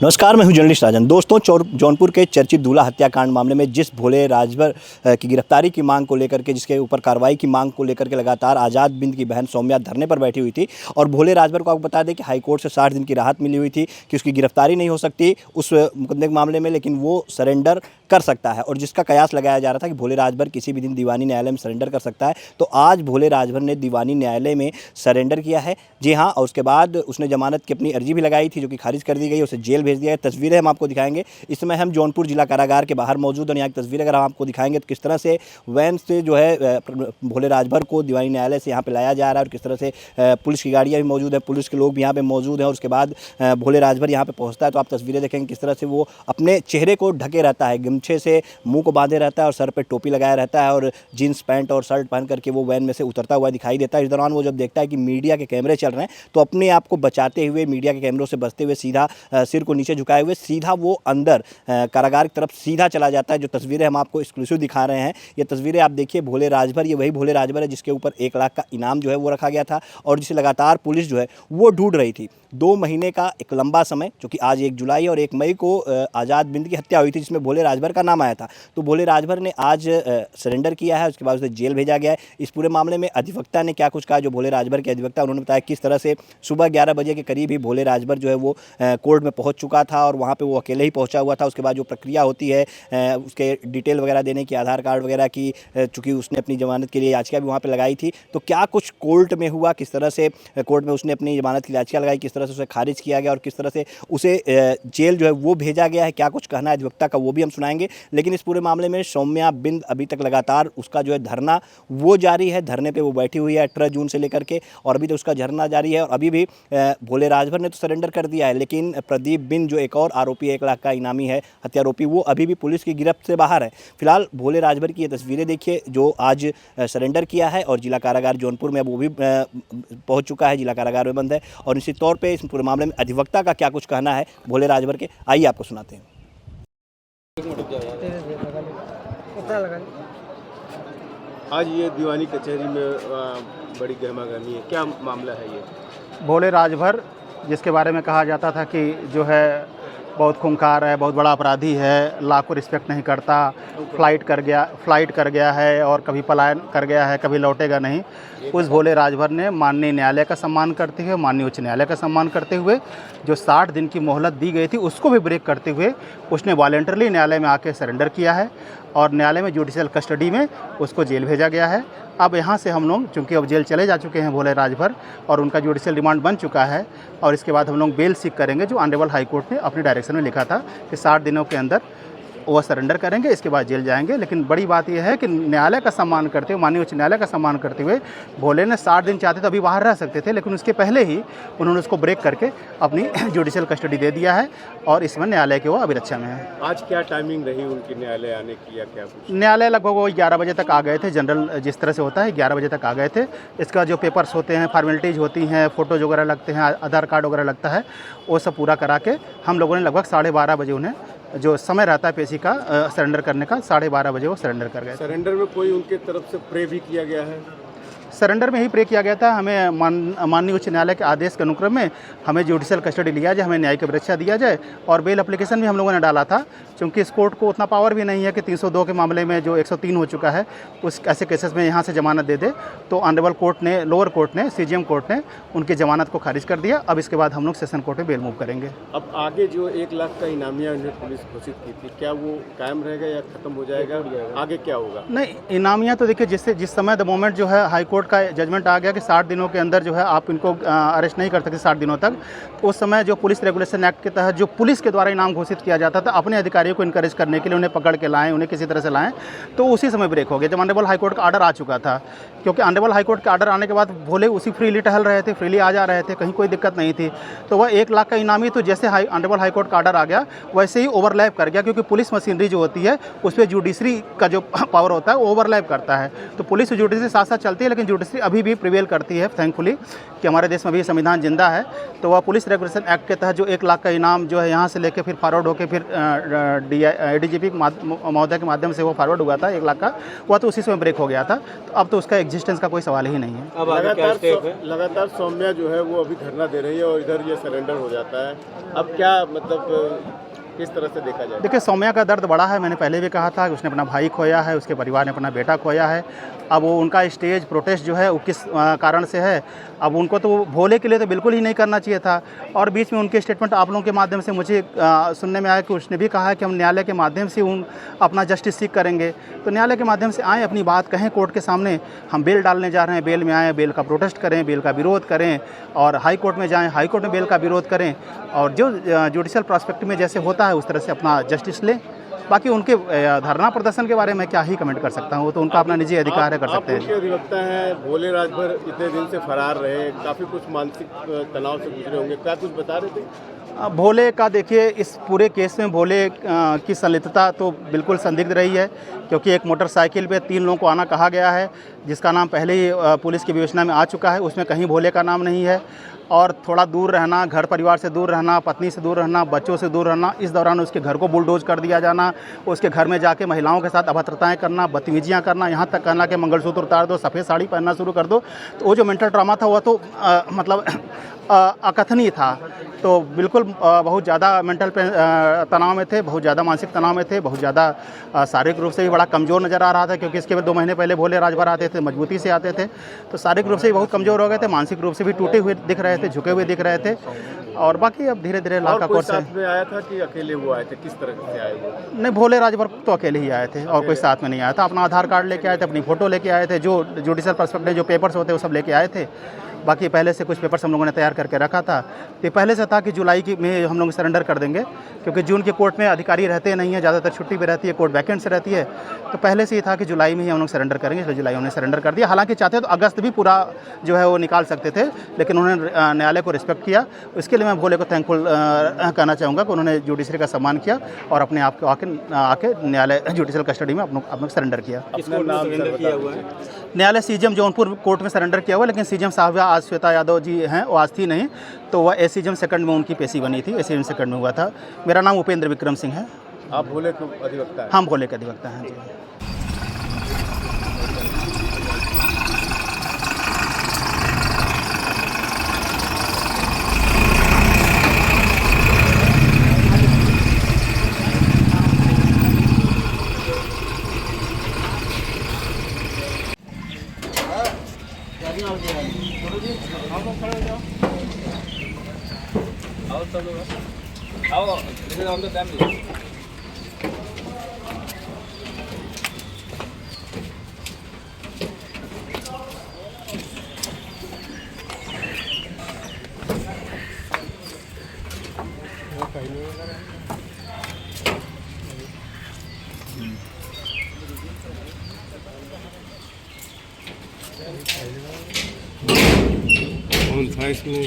नमस्कार, मैं हूं जर्नलिस्ट राजन। दोस्तों, जौनपुर के चर्चित दूल्हा हत्याकांड मामले में जिस भोले राजभर की गिरफ्तारी की मांग को लेकर के, जिसके ऊपर कार्रवाई की मांग को लेकर के लगातार आज़ाद बिंद की बहन सौम्या धरने पर बैठी हुई थी। और भोले राजभर को आपको बता दें कि हाईकोर्ट से 60 दिन की राहत मिली हुई थी कि उसकी गिरफ्तारी नहीं हो सकती उस मुकदमे के मामले में, लेकिन वो सरेंडर कर सकता है। और जिसका कयास लगाया जा रहा था कि भोले राजभर किसी भी दिन दीवानी न्यायालय में सरेंडर कर सकता है, तो आज भोले राजभर ने दीवानी न्यायालय में सरेंडर किया है। जी हाँ, और उसके बाद उसने जमानत की अपनी अर्जी भी लगाई थी, जो कि खारिज कर दी गई। उसे जेल भेज दिया गया। तस्वीरें हम आपको दिखाएंगे। इस समय हम जौनपुर जिला कारागार के बाहर मौजूद हैं। यहाँ की तस्वीरें अगर हम आपको दिखाएंगे तो किस तरह से वैन से जो है भोले राजभर को दीवानी न्यायालय से यहाँ पे लाया जा रहा है, और किस तरह से पुलिस की गाड़ियाँ भी मौजूद है, पुलिस के लोग भी यहाँ पे मौजूद हैं। और उसके बाद भोले राजभर यहाँ पे पहुँचता है, तो आप तस्वीरें देखेंगे किस तरह से वो अपने चेहरे को ढके रहता है, गमछे से मुंह को बांधे रहता है और सर पे टोपी लगाया रहता है, और जीन्स पैंट और शर्ट पहन करके वो वैन में से उतरता हुआ दिखाई देता है। इस दौरान वो जब देखता है कि मीडिया के कैमरे चल रहे हैं, तो अपने आप को बचाते हुए, मीडिया के कैमरों से बचते हुए, सीधा सिर को नीचे झुकाए हुए सीधा वो अंदर कारागार की तरफ सीधा चला जाता है। जो तस्वीरें हम आपको एक्सक्लूसिव दिखा रहे हैं, ये तस्वीरें आप देखिए। भोले राजभर, ये वही भोले राजभर है जिसके ऊपर 1 लाख का इनाम जो है वो रखा गया था, और जिसे लगातार पुलिस जो है वो ढूंढ रही थी। 2 महीने का एक लंबा समय, जो कि आज 1 जुलाई और 1 मई को आज़ाद बिंद की हत्या हुई थी, जिसमें भोले राजभर का नाम आया था। तो भोले राजभर ने आज सरेंडर किया है। उसके बाद उसे जेल भेजा गया है। इस पूरे मामले में अधिवक्ता ने क्या कुछ कहा, जो भोले राजभर के अधिवक्ता, उन्होंने बताया किस तरह से सुबह 11 बजे के करीब ही भोले राजभर जो है वो कोर्ट में पहुंच चुका था, और वहां पे वो अकेले ही पहुंचा हुआ था। उसके बाद जो प्रक्रिया होती है उसके डिटेल वगैरह देने की, आधार कार्ड वगैरह की, चूँकि उसने अपनी जमानत के लिए याचिका भी वहाँ पे लगाई थी, तो क्या कुछ कोर्ट में हुआ, किस तरह से कोर्ट में उसने अपनी जमानत की याचिका लगाई, किस तरह से उसे खारिज किया गया, और किस तरह से उसे जेल जो है वो भेजा गया है, क्या कुछ कहना है अधिवक्ता का, वो भी हम सुनाएंगे। लेकिन इस पूरे मामले में सौम्या बिंद अभी तक लगातार उसका जो है धरना वो जारी है। धरने पर वो बैठी हुई है 18 जून से लेकर के, और अभी तक उसका धरना जारी है। और अभी भी भोले राजभर ने तो सरेंडर कर दिया है, लेकिन प्रदीप बिंद जो एक और आरोपी, 1 लाख का इनामी है हत्यारोपी, वो अभी भी पुलिस की गिरफ्त से बाहर है। फिलहाल भोले राजभर की ये तस्वीरें देखिए, जो आज सरेंडर किया है, और जिला कारागार जौनपुर में अब वो भी पहुंच चुका है, जिला कारागार में बंद है। और निश्चित तौर पे इस पूरे मामले में अधिवक्ता का क्या कुछ कहना है भोले राजभर के, आइए आपको सुनाते हैं। आज ये दीवानी कचहरी में बड़ी गहमागहमी है, क्या मामला है ये? भोले राजभर, जिसके बारे में कहा जाता था कि जो है बहुत खूंखार है, बहुत बड़ा अपराधी है, लॉ को रिस्पेक्ट नहीं करता, फ्लाइट कर गया है और कभी पलायन कर गया है, कभी लौटेगा नहीं। उस भोले राजभर ने माननीय न्यायालय का सम्मान करते हुए, माननीय उच्च न्यायालय का सम्मान करते हुए, जो 60 दिन की मोहलत दी गई थी उसको भी ब्रेक करते हुए उसने वॉलंटरली न्यायालय में आके सरेंडर किया है, और न्यायालय में जुडिशियल कस्टडी में उसको जेल भेजा गया है। अब यहाँ से हम लोग, चूँकि अब जेल चले जा चुके हैं भोले राजभर, और उनका जुडिशियल रिमांड बन चुका है, और इसके बाद हम लोग बेल सीख करेंगे, जो ऑनरेबल हाई कोर्ट ने अपने डायरेक्शन में लिखा था कि 60 दिनों के अंदर वो सरेंडर करेंगे, इसके बाद जेल जाएंगे। लेकिन बड़ी बात यह है कि न्यायालय का सम्मान करते हुए, माननीय उच्च न्यायालय का सम्मान करते हुए, भोले ने 60 दिन चाहते तो अभी बाहर रह सकते थे, लेकिन उसके पहले ही उन्होंने उसको ब्रेक करके अपनी जुडिशियल कस्टडी दे दिया है, और इसमें न्यायालय के वो अभिरक्षा में है। आज क्या टाइमिंग रही उनकी न्यायालय आने की, या क्या कुछ? न्यायालय लगभग वो 11 बजे तक आ गए थे। जनरल जिस तरह से होता है 11 बजे तक आ गए थे। इसका जो पेपर्स होते हैं, फॉर्मेलिटीज़ होती हैं, फ़ोटोज वगैरह लगते हैं, आधार कार्ड वगैरह लगता है, वो सब पूरा करा के हम लोगों ने लगभग 12:30 बजे उन्हें, जो समय रहता है पेशी का सरेंडर करने का, 12:30 बजे वो सरेंडर कर गए। सरेंडर में कोई उनके तरफ से प्रे भी किया गया है? सरेंडर में ही प्रे किया गया था। हमें माननीय उच्च न्यायालय के आदेश के अनुक्रम में हमें जुडिशियल कस्टडी लिया जाए, हमें न्यायिक अभिरक्षा दिया जाए, और बेल एप्लीकेशन भी हम लोगों ने डाला था, क्योंकि इस कोर्ट को उतना पावर भी नहीं है कि 302 के मामले में जो 103 हो चुका है, उस ऐसे केसेस में यहाँ से जमानत दे दे। तो ऑनरेबल कोर्ट ने, लोअर कोर्ट ने, CJM कोर्ट ने उनकी जमानत को खारिज कर दिया। अब इसके बाद हम लोग सेशन कोर्ट में बेल मूव करेंगे। अब आगे जो 1 लाख का इनामिया उन्हें पुलिस घोषित की थी, क्या वो कायम रहेगा या खत्म हो जाएगा? आगे क्या होगा? नहीं, इनामिया तो देखिए, जिस समय द मोमेंट जो है हाई कोर्ट का जजमेंट आ गया कि 60 दिनों के अंदर जो है आप इनको अरेस्ट नहीं कर सकते 60 दिनों तक, उस समय जो पुलिस रेगुलेशन एक्ट के तहत जो पुलिस के द्वारा इनाम घोषित किया जाता था अपने अधिकारियों को इनकरेज करने के लिए, उन्हें पकड़ के लाएं, उन्हें किसी तरह से लाएं, तो उसी समय ब्रेक हो गया जब ऑनरेबल हाई कोर्ट का ऑर्डर आ चुका था। क्योंकि ऑनरेबल हाई कोर्ट का ऑर्डर आने के बाद भोले उसी फ्रीली टहल रहे थे, फ्रीली आ जा रहे थे, कहीं कोई दिक्कत नहीं थी। तो वह 1 लाख का इनामी तो जैसे ऑनरेबल हाई कोर्ट का ऑर्डर आ गया वैसे ही ओवरलैप कर गया, क्योंकि पुलिस मशीनरी जो होती है उस पर जुडिशरी का जो पावर होता है वो ओवरलैप करता है। तो पुलिस जुडिशरी साथ साथ चलती है, लेकिन जुडिशरी अभी भी प्रिवेल करती है थैंकफुली कि हमारे देश में भी संविधान जिंदा है। तो वह पुलिस रेगुलेशन एक्ट के तहत जो 1 लाख का इनाम जो है यहाँ से लेके फिर फॉरवर्ड होकर फिर ADGP महोदय के माध्यम से वो फॉरवर्ड हुआ था 1 लाख का, वह तो उसी समय ब्रेक हो गया था। तो अब तो उसका एग्जिस्टेंस का कोई सवाल ही नहीं है। लगातार सौम्या जो है वो अभी धरना दे रही है और इधर ये सरेंडर हो जाता है। अब क्या मतलब किस तरह से देखा जाए? देखिए, सौम्या का दर्द बड़ा है। मैंने पहले भी कहा था कि उसने अपना भाई खोया है, उसके परिवार ने अपना बेटा खोया है। अब वो उनका स्टेज प्रोटेस्ट जो है वो किस कारण से है, अब उनको तो भोले के लिए तो बिल्कुल ही नहीं करना चाहिए था। और बीच में उनके स्टेटमेंट आप लोगों के माध्यम से मुझे सुनने में आया कि उसने भी कहा है कि हम न्यायालय के माध्यम से अपना जस्टिस सीख करेंगे। तो न्यायालय के माध्यम से आएँ, अपनी बात कहें कोर्ट के सामने। हम बेल डालने जा रहे हैं, बेल में आएँ, बेल का प्रोटेस्ट करें, बेल का विरोध करें और हाई कोर्ट में जाएँ, हाई कोर्ट में बेल का विरोध करें और जो जुडिशल प्रोस्पेक्टिव में जैसे होता है उस तरह से अपना जस्टिस लें। बाकी उनके धरना प्रदर्शन के बारे में क्या ही कमेंट कर सकता हूँ, वो तो उनका अपना निजी अधिकार है, कर सकते हैं। आप अधिवक्ता हैं, भोले राजभर इतने दिन से फरार रहे, काफ़ी कुछ मानसिक तनाव से गुजरे होंगे, क्या कुछ बता रहे थे? भोले का देखिए, इस पूरे केस में भोले की संलिप्तता तो बिल्कुल संदिग्ध रही है, क्योंकि एक मोटरसाइकिल पे 3 लोगों को आना कहा गया है, जिसका नाम पहले ही पुलिस की विवेचना में आ चुका है। उसमें कहीं भोले का नाम नहीं है। और थोड़ा दूर रहना, घर परिवार से दूर रहना, पत्नी से दूर रहना, बच्चों से दूर रहना, इस दौरान उसके घर को बुलडोज कर दिया जाना, उसके घर में जाके महिलाओं के साथ अभद्रताएं करना, बदतमीजियां करना, यहाँ तक कहना कि मंगलसूत्र उतार दो, सफ़ेद साड़ी पहनना शुरू कर दो। तो वो जो मेंटल ट्रॉमा था वह तो मतलब अकथनीय था। तो बिल्कुल बहुत ज़्यादा मेंटल तनाव में थे, बहुत ज़्यादा मानसिक तनाव में थे, बहुत ज़्यादा शारीरिक रूप से भी बड़ा कमज़ोर नज़र आ रहा था, क्योंकि इसके 2 महीने पहले भोले राजभर आते थे, मजबूती से आते थे। तो शारीरिक रूप से भी बहुत कमज़ोर हो गए थे, मानसिक रूप से भी टूटे हुए दिख रहे थे, झुके हुए दिख रहे थे। और बाकी अब धीरे धीरे लाख का कोर्स साथ में आया था कि अकेले वो आए थे, किस तरह से आए वो? नहीं, भोले राजभर तो अकेले ही आए थे और कोई साथ में नहीं आया था। अपना आधार कार्ड लेके आए थे, अपनी फ़ोटो लेके आए थे, जो जुडिशल पर्सपेक्टिव जो पेपर्स होते हैं वो सब लेके आए थे। बाकी पहले से कुछ पेपर्स हम लोगों ने तैयार करके रखा था। तो पहले से था कि जुलाई में हम लोग सरेंडर कर देंगे, क्योंकि जून के कोर्ट में अधिकारी रहते नहीं हैं, ज़्यादातर छुट्टी पे रहती है, कोर्ट वैकेंट से रहती है। तो पहले से ही था कि जुलाई में ही हम लोग सरेंडर करेंगे, इसलिए जुलाई उन्होंने सरेंडर कर दिया। हालांकि चाहते तो अगस्त भी पूरा जो है वो निकाल सकते थे, लेकिन उन्होंने न्यायालय को रिस्पेक्ट किया। इसके लिए मैं भोले को थैंकफुल कहना चाहूँगा कि उन्होंने जुडिशरी का सम्मान किया और अपने आप को आके न्यायालय जुडिशल कस्टडी में अपना सरेंडर किया। न्यायालय CGM जौनपुर कोर्ट में सरेंडर किया हुआ, लेकिन CGM साहब आज श्वेता यादव जी हैं, वो आज थी नहीं, तो वह ACGM सेकंड में उनकी पेशी बनी थी, ACGM सेकंड में हुआ था। मेरा नाम उपेंद्र विक्रम सिंह है। आप भोले के अधिवक्ता हैं? हम भोले के अधिवक्ता हैं जी। कौन था इसमें?